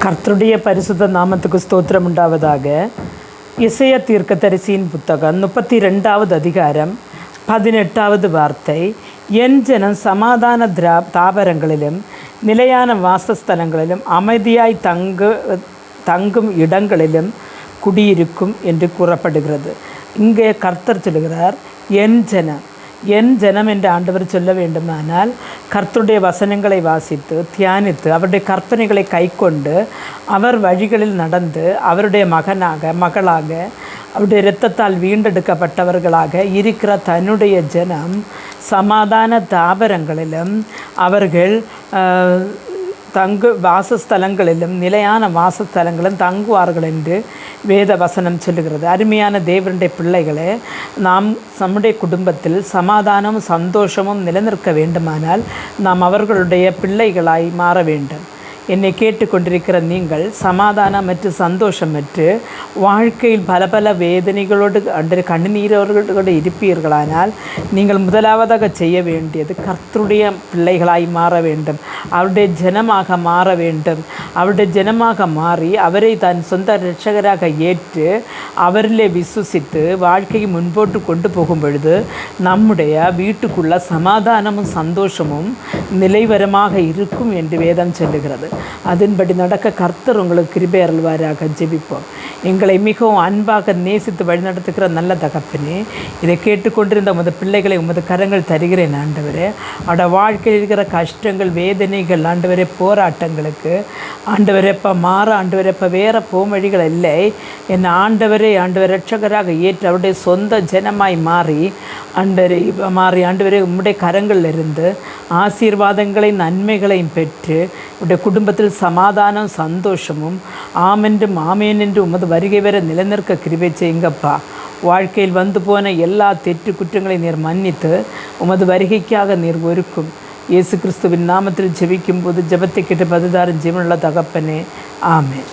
கர்த்தருடைய பரிசுத்த நாமத்துக்கு ஸ்தோத்திரம் உண்டாவதாக. இசையா தீர்க்கதரிசியின் புத்தகம் 32வது அதிகாரம் 18வது வார்த்தை. என் ஜனம் சமாதான தாவரங்களிலும் நிலையான வாசஸ்தலங்களிலும் அமைதியாய் தங்கும் இடங்களிலும் குடியிருக்கும் என்று கூறப்படுகிறது. இங்கே கர்த்தர் சொல்கிறார், என் ஜனம் என்று ஆண்டவர் சொல்ல வேண்டுமானால் கர்த்தருடைய வசனங்களை வாசித்து தியானித்து அவருடைய கற்பனைகளை கைக்கொண்டு அவர் வழிகளில் நடந்து அவருடைய மகளாக அவருடைய இரத்தத்தால் வீண்டெடுக்கப்பட்டவர்களாக இருக்கிற தன்னுடைய ஜனம் சமாதான தாபரங்களிலும் அவர்கள் வாசஸ்தலங்களிலும் நிலையான வாசஸ்தலங்களும் தங்குவார்கள் என்று வேத வசனம் சொல்லுகிறது. அருமையான தேவனுடைய பிள்ளைகளே, நாம் நம்முடைய குடும்பத்தில் சமாதானமும் சந்தோஷமும் நிலைநிற்க வேண்டுமானால் நாம் அவர்களுடைய பிள்ளைகளாய் மாற வேண்டும். என்னை கேட்டுக்கொண்டிருக்கிற நீங்கள் சமாதானமற்று சந்தோஷமற்று வாழ்க்கையில் பல வேதனைகளோடு கண்ணீரோடு இருப்பீர்களானால் நீங்கள் முதலாவதாக செய்ய வேண்டியது கர்த்தருடைய பிள்ளைகளாய் மாற வேண்டும். அவருடைய ஜனமாக மாற வேண்டும். அவருடைய ஜனமாக மாறி அவரை தன் சொந்த இரட்சகராக ஏற்று அவரிலே விசுவசித்து வாழ்க்கையை முன்போட்டு கொண்டு போகும் பொழுது நம்முடைய வீட்டுக்குள்ள சமாதானமும் சந்தோஷமும் நிலைவரமாக இருக்கும் என்று வேதம் சொல்லுகிறது. அதன்படி நடக்க கர்த்தர் உங்களுக்கு கிருபை அருள்வாராக. ஜெபிப்போம். எங்களை மிகவும் அன்பாக நேசித்து வழிநடத்துகிற நல்ல தகப்பனே, இதை கேட்டுக்கொண்டிருந்த உமது பிள்ளைகளை உமது கரங்கள் தருகிறேன் ஆண்டவரே. அவட வாழ்க்கையில் இருக்கிற கஷ்டங்கள் வேதனைகள் ஆண்டவரே போராட்டங்களுக்கு ஆண்டவரே மாற ஆண்டவரே வேறு போவழிகள் இல்லை. என் ஆண்டவரே இரட்சகராக ஏற்று அவருடைய சொந்த ஜனமாய் மாறி ஆண்டவரே உம்முடைய கரங்களில் இருந்து ஆசீர்வாதங்களையும் நன்மைகளையும் பெற்று உடைய குடும்பத்தில் சமாதானம் சந்தோஷமும் ஆமென்றும் ஆமேன் என்று உமது வருகை வர நிலைநிற்க கிருபை செய்யுங்கப்பா. வாழ்க்கையில் வந்து போன எல்லா தெற்று குற்றங்களையும் நீர் மன்னித்து உமது வருகைக்காக நீர் ஒருக்கும். இயேசு கிறிஸ்துவின் நாமத்தில் ஜெபிக்கும் போது ஜெபத்தை கேட்டு பதிதாரும் ஜீவனுள்ள தகப்பனே, ஆமென்.